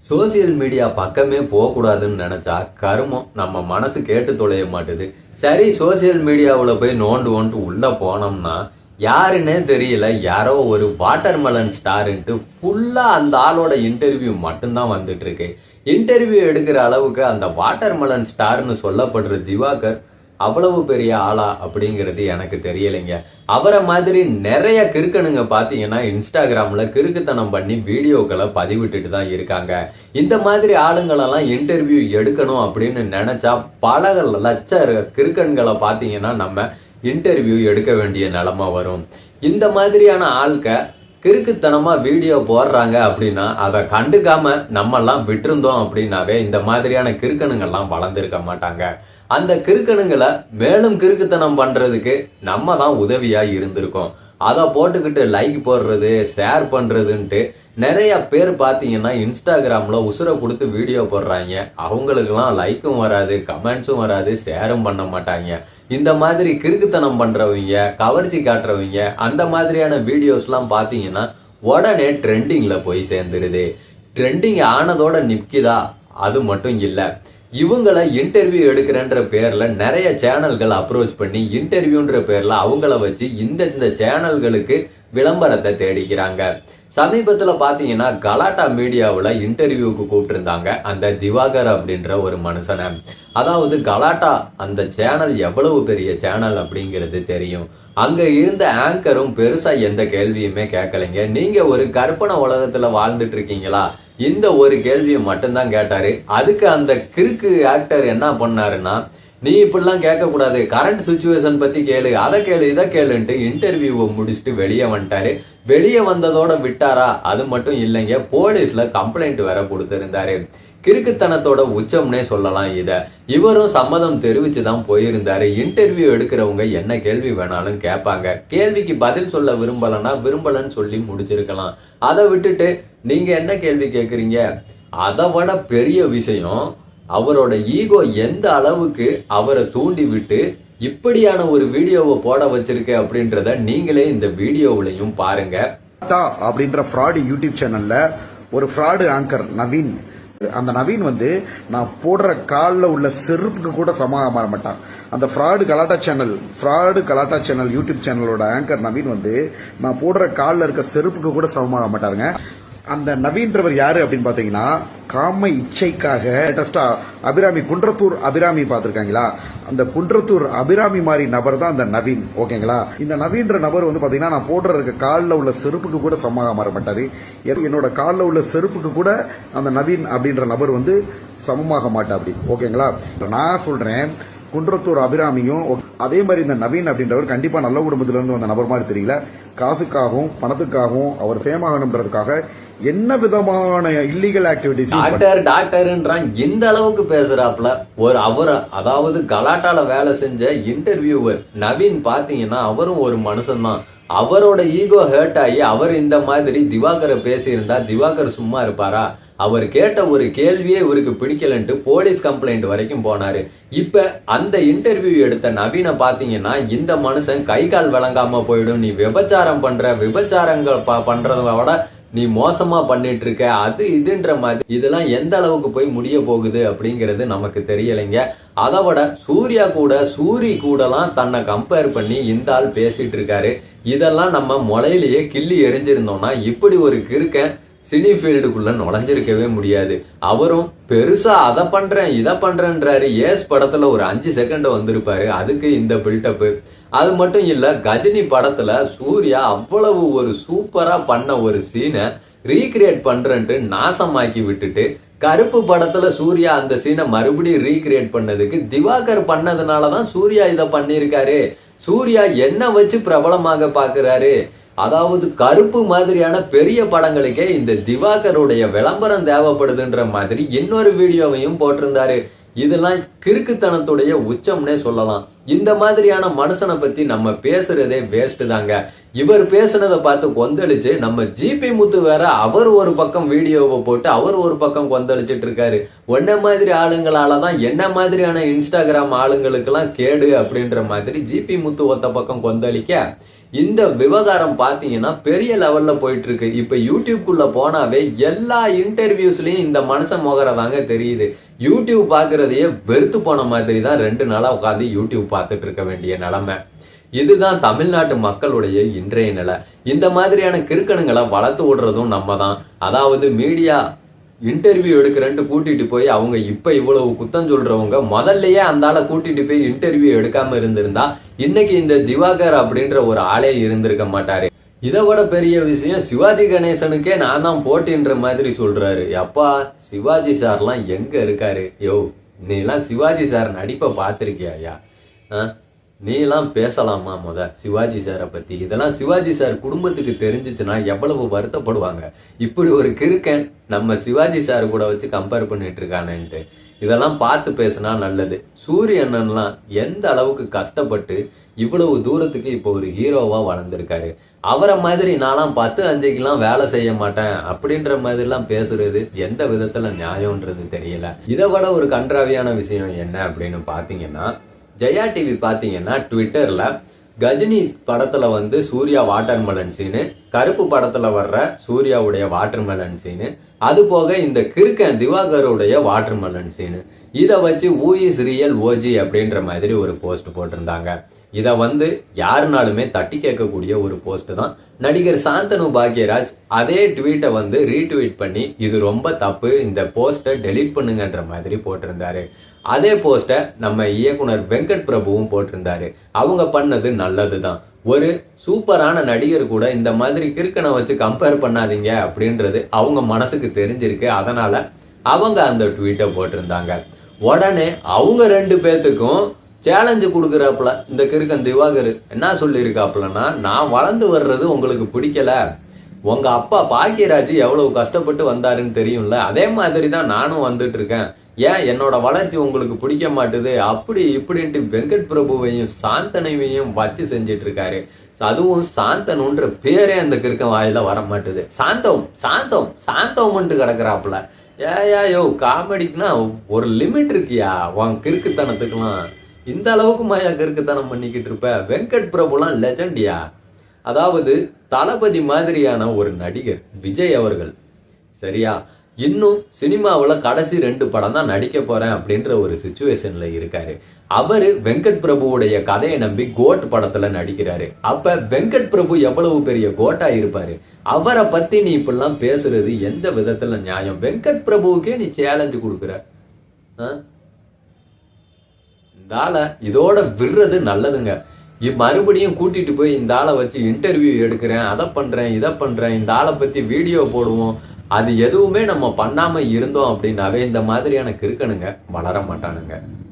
Social media பக்கமே போகக்கூடாதுன்னு நினைச்சா கருமம் நம்ம மனசு கேட்டு தொலைய மாட்டுது. சரி, சோசியல் மீடியாவில் போய் நோண்டு உள்ள போனோம்னா யாருன்னே தெரியல, யாரோ ஒரு வாட்டர்மெலன் ஸ்டார்ன்ட்டு ஃபுல்லா அந்த ஆளோட இன்டர்வியூ மட்டும்தான் வந்துட்டு இருக்கு. இன்டர்வியூ எடுக்கிற அளவுக்கு அந்த வாட்டர்மெலன் ஸ்டார்னு சொல்லப்படுற திவாகர் அவ்வளவு பெரிய ஆளா அப்படிங்கிறது எனக்கு தெரியலைங்க. அவரை மாதிரி நிறைய கிறுக்கனுங்க பாத்தீங்கன்னா இன்ஸ்டாகிராம்ல கிறுக்குத்தனம் பண்ணி வீடியோக்களை பதிவிட்டுட்டு தான் இருக்காங்க. இந்த மாதிரி ஆளுங்களெல்லாம் இன்டர்வியூ எடுக்கணும் அப்படின்னு நினைச்சா பல லட்ச கிறுக்கன்களை பாத்தீங்கன்னா நம்ம இன்டர்வியூ எடுக்க வேண்டிய நிலைமை வரும். இந்த மாதிரியான ஆட்க கிறுக்குத்தனமா வீடியோ போடுறாங்க அப்படின்னா அதை கண்டுக்காம நம்ம எல்லாம் விட்டுருந்தோம் அப்படின்னாவே இந்த மாதிரியான கிறுக்கனுங்கெல்லாம் வளர்ந்துருக்க மாட்டாங்க. அந்த கிறுக்கனுங்களை மேலும் கிறுக்குத்தனம் பண்றதுக்கு நம்ம தான் உதவியா இருந்திருக்கோம். அதை போட்டுக்கிட்டு லைக் போடுறது, ஷேர் பண்றதுன்ட்டு நிறைய பேர் பாத்தீங்கன்னா இன்ஸ்டாகிராம்ல உசுரை கொடுத்து வீடியோ போடுறாங்க. அவங்களுக்குலாம் லைக்கும் வராது, கமெண்ட்ஸும் வராது, ஷேரும் பண்ண மாட்டாங்க. இந்த மாதிரி கிறுக்குத்தனம் பண்றவங்க, கவர்ச்சி காட்டுறவங்க, அந்த மாதிரியான வீடியோஸ்லாம் பாத்தீங்கன்னா உடனே ட்ரெண்டிங்ல போய் சேர்ந்துருது. ட்ரெண்டிங் ஆனதோட நிற்குதா? அது மட்டும் இல்ல, இவங்களை இன்டர்வியூ எடுக்கிறன்ற பேர்ல நிறைய சேனல்கள் அப்ரோச் பண்ணி இன்டர்வியூன்ற பேர்ல அவங்கள வச்சு இந்த சேனல்களுக்கு விளம்பரத்தை தேடிக்கிறாங்க. சமீபத்துல பாத்தீங்கன்னா கலாட்டா மீடியாவுல இன்டர்வியூக்கு கூப்பிட்டு அந்த திவாகர் அப்படின்ற ஒரு மனுஷனை. அதாவது கலாட்டா அந்த சேனல் எவ்வளவு பெரிய சேனல் அப்படிங்கிறது தெரியும். அங்க இருந்த ஆங்கரும் பெருசா எந்த கேள்வியுமே கேட்கலைங்க. நீங்க ஒரு கற்பனை உலகத்துல வாழ்ந்துட்டு இருக்கீங்களா, இந்த ஒரு கேள்வியை மட்டும்தான் கேட்டாரு. அதுக்கு அந்த கிறுக்கு ஆக்டர் என்ன பண்ணாருன்னா, நீ இப்படிலாம் கேட்க கூடாது, கரண்ட் சுச்சுவேஷன் பத்தி கேளு, அதை கேளு, இதை கேளுன்ட்டு இன்டர்வியூவை முடிச்சுட்டு வெளியே வந்துட்டாரு. வெளியே வந்ததோட விட்டாரா? அது மட்டும் இல்லைங்க, போலீஸ்ல கம்ப்ளைண்ட் வேற கொடுத்திருந்தாரு. கிறுக்குத்தனத்தோட உச்சம்னே சொல்லலாம் இத. இவரும் சம்மதம் தெரிவிச்சுதான் போயிருந்தாரு. இன்டர்வியூ எடுக்கிறவங்க என்ன கேள்வி வேணாலும் கேட்பாங்க. கேள்விக்கு பதில் சொல்ல விரும்பலன்னு சொல்லி முடிச்சிருக்கலாம். அதை விட்டுட்டு நீங்க என்ன கேள்வி கேட்குறீங்க? அதை விட பெரிய விஷயம், அவரோட ஈகோ எந்த அளவுக்கு அவரை தூண்டி விட்டு இப்படியான ஒரு வீடியோவை போட வச்சிருக்க அப்படின்றத நீங்களே இந்த வீடியோவிலையும் பாருங்க. அப்படின்ற ஃப்ராடு யூடியூப் சேனல்ல ஒரு ஃப்ராடு ஆங்கர் நவீன், அந்த நவீன் நான் போடுற காலில் உள்ள செருப்புக்கு கூட சமமாக மாற மாட்டான். அந்த ஃப்ராடு கலாட்டா சேனல் யூடியூப் சேனலோட ஆங்கர் நவீன் நான் போடுற காலில் இருக்க செருப்புக்கு கூட சமமாக மாட்டாருங்க. அந்த நவீன்றவர் யாரு அப்படின்னு பாத்தீங்கன்னா, காம இச்சைக்காக அபிராமி, குன்றத்தூர் அபிராமி பாத்திருக்காங்களா, அந்த குன்றத்தூர் அபிராமி மாதிரி நபர் தான் அந்த நவீன். ஓகேங்களா? இந்த நவீன்ற நபர் பாத்தீங்கன்னா நான் போடுற இருக்க காலில் உள்ள செருப்புக்கு கூட சமமாக மாற மாட்டாரு. என்னோட காலில் உள்ள செருப்புக்கு கூட அந்த நவீன் அப்படின்ற நபர் சமமாக மாட்டா அப்படி. ஓகேங்களா? நான் சொல்றேன், குன்றத்தூர் அபிராமியும் அதே மாதிரி இந்த நவீன் அப்படின்றவர் கண்டிப்பா நல்ல குடும்பத்திலிருந்து வந்த நபர் மாதிரி தெரியல. காசுக்காகவும் பணத்துக்காகவும் அவர் ஃபேம் ஆகணும்ன்றதுக்காக என்ன விதமான இல்லீகல் ஆக்டிவிட்டிஸ் டாக்டர்ன்றான் இந்த அளவுக்கு பேசுறாப்ல ஒரு அவரை, அதாவது கலாட்டால வேலை செஞ்ச இன்டர்வியூவர் நவீன் பாத்தீங்கன்னா அவரும் ஒரு மனுஷன் தான். அவரோட ஈகோ ஹர்ட் ஆகி அவர் இந்த மாதிரி திவாகரை பேசியிருந்தா திவாகர் சும்மா இருப்பாரா? அவர் கேட்ட ஒரு கேள்வியே இவருக்கு பிடிக்கலன்ட்டு போலீஸ் கம்ப்ளைண்ட் வரைக்கும் போனாரு. இப்ப அந்த இன்டர்வியூ எடுத்த நவீனை பாத்தீங்கன்னா இந்த மனுஷன் கை கால் விளங்காம போயிடும், நீ விபச்சாரம் விபச்சாரங்கள் பண்றத விட நீ மோசமா பண்ணிட்டு இருக்க, அது இதுன்ற மாதிரி இதெல்லாம் எந்த அளவுக்கு போய் முடிய போகுது அப்படிங்கிறது நமக்கு தெரியலைங்க. அதை விட சூரி கூடலாம் தன்னை கம்பேர் பண்ணி இந்த ஆள் பேசிட்டு இருக்காரு. இதெல்லாம் நம்ம முளையிலேயே கிள்ளி எரிஞ்சிருந்தோம்னா இப்படி ஒரு கிறுக்கன் சினி ஃபீல்டுக்குள்ள நுழைஞ்சிருக்கவே முடியாது. அவரும் பெருசா அதை பண்றேன் இதை பண்றேன்றாரு. ஏஸ் படத்துல ஒரு 5 செகண்ட் வந்திருப்பாரு, அதுக்கு இந்த பில்டப்பு. அது மட்டும் இல்ல, கஜினி படத்துல சூர்யா அவ்வளவு ஒரு சூப்பரா பண்ண ஒரு சீனை ரீக்ரியேட் பண்றேன்ட்டு நாசமாக்கி விட்டுட்டு, கருப்பு படத்துல சூர்யா அந்த சீனை மறுபடியும் ரீக்ரியேட் பண்ணதுக்கு திவாகர் பண்ணதுனாலதான் சூர்யா இதை பண்ணியிருக்காரு. சூர்யா என்ன வச்சு பிரபலமாக பாக்குறாரு? அதாவது கருப்பு மாதிரியான பெரிய படங்களுக்கே இந்த திவாகருடைய விளம்பரம் தேவைப்படுதுன்ற மாதிரி இன்னொரு வீடியோவையும் போட்டிருந்தாரு. இதெல்லாம் கிறுக்குத்தனத்துடைய உச்சம்னே சொல்லலாம். இந்த மாதிரியான மனுஷனை பத்தி நம்ம பேசுறதே வேஸ்ட் தாங்க. இவர் பேசுனதை பார்த்து கொந்தளிச்சு நம்ம ஜிபி முத்து வேற அவர் ஒரு பக்கம் வீடியோவை போட்டு அவர் ஒரு பக்கம் கொந்தளிச்சிட்டு இருக்காரு. ஒன்ன மாதிரி ஆளுங்களாலதான் என்ன மாதிரியான இன்ஸ்டாகிராம் ஆளுங்களுக்கெல்லாம் கேடு அப்படின்ற மாதிரி ஜிபி முத்து ஒத்த பக்கம் கொந்தளிக்க, இந்த விவகாரம் பாத்தீங்கன்னா பெரிய லெவல்ல போயிட்டு இருக்கு. இப்ப யூடியூப்குள்ள போனாவே எல்லா இன்டர்வியூஸ்லயும் இந்த மனுஷன் முகரதாங்க தெரியுது. யூடியூப் பாக்குறதையே வெறுத்து போன மாதிரி தான் 2 நாளா உட்காந்து யூடியூப் பார்த்துட்டு இருக்க வேண்டிய நிலைமை. இதுதான் தமிழ்நாட்டு மக்களுடைய இன்றைய நிலை. இந்த மாதிரியான கிறுக்கணுங்களை வளர்த்து விடுறதும் நம்ம தான். அதாவது மீடியா இன்டர்வியூ எடுக்கிறேன்ட்டு கூட்டிட்டு போய் அவங்க இப்ப இவ்வளவு குத்தம் சொல்றவங்க முதல்லயே அந்த ஆளை கூட்டிட்டு போய் இன்டர்வியூ எடுக்காம இருந்திருந்தா இன்னைக்கு இந்த திவாகர் அப்படின்ற ஒரு ஆளே இருந்திருக்க மாட்டாரு. இதை விட பெரிய விஷயம், சிவாஜி கணேசனுக்கே நான் தான் போட்டின்ற மாதிரி சொல்றாரு. அப்பா, சிவாஜி சார்லாம் எங்க இருக்காரு? யோ, நீ எல்லாம் சிவாஜி சார் நடிப்பை பார்த்திருக்கியா? நீ எல்லாம் பேசலாமா சிவாஜி சாரை பத்தி? இதெல்லாம் சிவாஜி சார் குடும்பத்துக்கு தெரிஞ்சிச்சுன்னா எவ்வளவு வருத்தப்படுவாங்க. இப்படி ஒரு கிறுக்கன் நம்ம சிவாஜி சார் கூட வச்சு கம்பேர் பண்ணிட்டு இருக்கானேன்ட்டு இதெல்லாம் பார்த்து பேசினா நல்லது. சூரிய அண்ணன்லாம் எந்த அளவுக்கு கஷ்டப்பட்டு இவ்வளவு தூரத்துக்கு இப்போ ஒரு ஹீரோவா வளர்ந்துருக்காரு. அவரை மாதிரி நான்லாம் 10-5க்கெல்லாம் வேலை செய்ய மாட்டேன் அப்படின்ற மாதிரிலாம் பேசுறது எந்த விதத்துல நியாயம்ன்றது தெரியல. இதை விட ஒரு கன்றாவியான விஷயம் என்ன அப்படின்னு பாத்தீங்கன்னா, ஜெயா டிவி பாத்தீங்கன்னா ட்விட்டர்ல கஜினி படத்துல வந்து சூர்யா வாட்டர்மெலன் சீனு, கருப்பு படத்துல வர்ற சூர்யாவுடைய வாட்டர்மெலன் சீனு, அது போக இந்த கிறுக்கன் திவாகருடைய வாட்டர்மெலன் சீனு, இதை வச்சு ஊ இஸ் ரியல் ஓஜி அப்படின்ற மாதிரி ஒரு போஸ்ட் போட்டிருந்தாங்க. இதை வந்து யாருனாலுமே தட்டி கேட்கக்கூடிய ஒரு போஸ்ட் தான். நடிகர் சாந்தனு பாக்யராஜ் அதே ட்வீட்டை வந்து ரீட்வீட் பண்ணி இது ரொம்ப தப்பு, இந்த போஸ்ட்டை டெலீட் பண்ணுங்கன்ற மாதிரி போட்டிருந்தாரு. அதே போஸ்ட்டை நம்ம இயக்குனர் வெங்கட் பிரபுவும் போட்டிருந்தாரு. அவங்க பண்ணது நல்லதுதான். ஒரு சூப்பரான நடிகர் கூட இந்த மாதிரி கிறுக்கனை வச்சு கம்பேர் பண்ணாதீங்க அப்படின்றது அவங்க மனசுக்கு தெரிஞ்சிருக்கு. அதனால அவங்க அந்த ட்வீட்டை போட்டிருந்தாங்க. உடனே அவங்க 2 பேத்துக்கும் சேலஞ்சு கொடுக்குறாப்புல இந்த கிறுக்கன் திவாகர் என்ன சொல்லியிருக்காப்புலன்னா, நான் வளர்ந்து வர்றது உங்களுக்கு பிடிக்கல, உங்க அப்பா பாக்கியராஜ் எவ்வளவு கஷ்டப்பட்டு வந்தாருன்னு தெரியும்ல, அதே மாதிரி தான் நானும் வந்துட்டு இருக்கேன், ஏன் என்னோட வளர்ச்சி உங்களுக்கு பிடிக்க மாட்டுது அப்படி இப்படின்ட்டு வெங்கட் பிரபுவையும் சாந்தனையும் வச்சு செஞ்சிட்டு இருக்காரு. அதுவும் சாந்தனுன்ற பேரே அந்த கிறுக்கன் வாயில வர மாட்டுது. சாந்தம் சாந்தம் சாந்தம்ன்ட்டு கிடக்குறாப்புல. யோ, காமெடிக்குன்னா ஒரு லிமிட் இருக்கியா உன் கிறுக்குத்தனத்துக்குலாம்? இந்த அளவுக்கு மாயா கிறுக்குத்தனம் பண்ணிக்கிட்டு இருப்ப. வெங்கட் பிரபுலாம் லெஜண்டியா. அதாவது தளபதி மாதிரியான ஒரு நடிகர் விஜய் அவர்கள், சரியா, இன்னும் சினிமாவில் கடைசி 2 படம் தான் நடிக்க போறேன் அப்படின்ற ஒரு சிச்சுவேஷன்ல இருக்காரு. அவரு வெங்கட் பிரபுவுடைய கதையை நம்பி கோட் படத்துல நடிக்கிறாரு. அப்ப வெங்கட் பிரபு எவ்வளவு பெரிய கோட்டா இருப்பாரு. அவரை பத்தி நீ இப்பெல்லாம் பேசுறது எந்த விதத்துல நியாயம்? வெங்கட் பிரபுவுக்கே நீ சேலஞ்சு கொடுக்குற. இந்த ஆளை இதோட விடுறது நல்லதுங்க. மறுபடியும் கூட்டிட்டு போய் இந்த ஆளை வச்சு இன்டர்வியூ எடுக்கிறேன், அதை பண்றேன், இதை பண்றேன், இந்த ஆளை பத்தி வீடியோ போடுவோம், அது எதுவுமே நம்ம பண்ணாம இருந்தோம் அப்படின்னாவே இந்த மாதிரியான கிறுக்கனுங்க வளர மாட்டானுங்க.